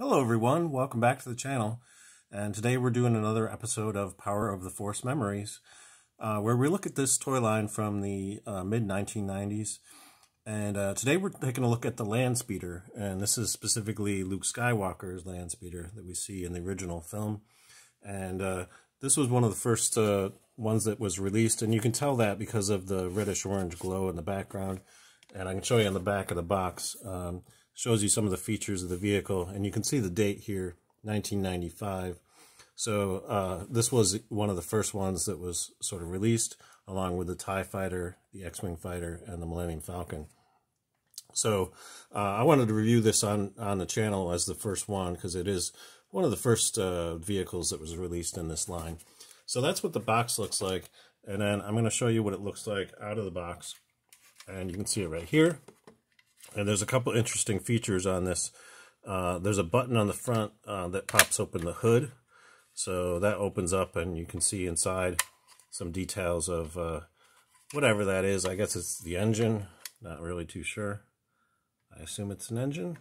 Hello everyone, welcome back to the channel, and today we're doing another episode of Power of the Force Memories, where we look at this toy line from the mid-1990s, and today we're taking a look at the Landspeeder, and this is specifically Luke Skywalker's Landspeeder that we see in the original film, and this was one of the first ones that was released, and you can tell that because of the reddish-orange glow in the background, and I can show you on the back of the box. Shows you some of the features of the vehicle, and you can see the date here, 1995. So this was one of the first ones that was sort of released, along with the TIE Fighter, the X-Wing Fighter, and the Millennium Falcon. So I wanted to review this on the channel as the first one, because it is one of the first vehicles that was released in this line. So that's what the box looks like, and then I'm going to show you what it looks like out of the box. And you can see it right here. And there's a couple interesting features on this. There's a button on the front that pops open the hood. So that opens up and you can see inside some details of whatever that is. I guess it's the engine. Not really too sure. I assume it's an engine.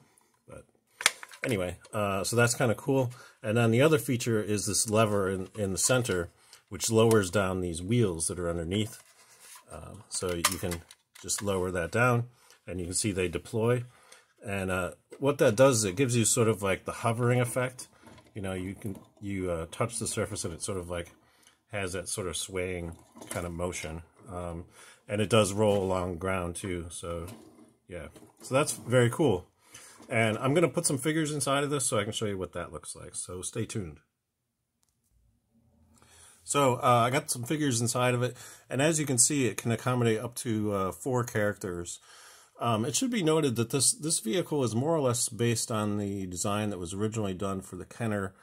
But anyway, so that's kind of cool. And then the other feature is this lever in the center, which lowers down these wheels that are underneath. So you can just lower that down. And you can see they deploy, and what that does is it gives you sort of like the hovering effect. You know, you touch the surface and it sort of like has that sort of swaying kind of motion, and it does roll along ground too. So yeah, so that's very cool. And I'm going to put some figures inside of this so I can show you what that looks like. So stay tuned. So I got some figures inside of it, and as you can see, it can accommodate up to 4 characters. It should be noted that this vehicle is more or less based on the design that was originally done for the Kenner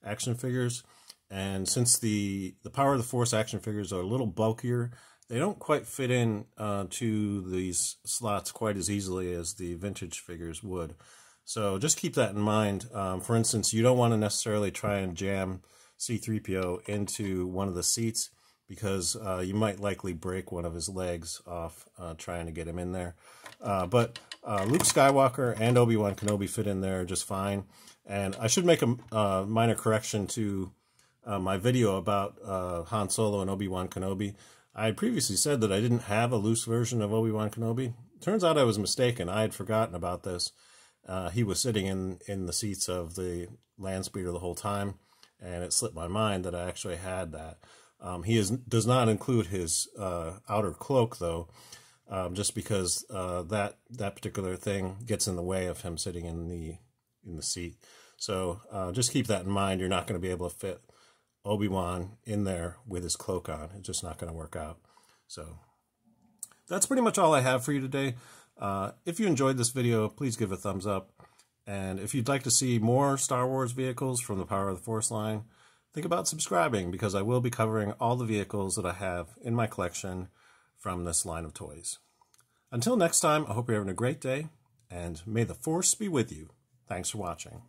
action figures. And since the Power of the Force action figures are a little bulkier, they don't quite fit in to these slots quite as easily as the vintage figures would. So just keep that in mind. For instance, you don't want to necessarily try and jam C-3PO into one of the seats, because you might likely break one of his legs off trying to get him in there. But Luke Skywalker and Obi-Wan Kenobi fit in there just fine. And I should make a minor correction to my video about Han Solo and Obi-Wan Kenobi. I had previously said that I didn't have a loose version of Obi-Wan Kenobi. Turns out I was mistaken. I had forgotten about this. He was sitting in the seats of the Landspeeder the whole time, and it slipped my mind that I actually had that. He does not include his outer cloak, though, just because that particular thing gets in the way of him sitting in the seat. So just keep that in mind. You're not going to be able to fit Obi-Wan in there with his cloak on. It's just not going to work out. So that's pretty much all I have for you today. If you enjoyed this video, please give a thumbs up. And if you'd like to see more Star Wars vehicles from the Power of the Force line, think about subscribing, because I will be covering all the vehicles that I have in my collection from this line of toys. Until next time, I hope you're having a great day, and may the Force be with you. Thanks for watching.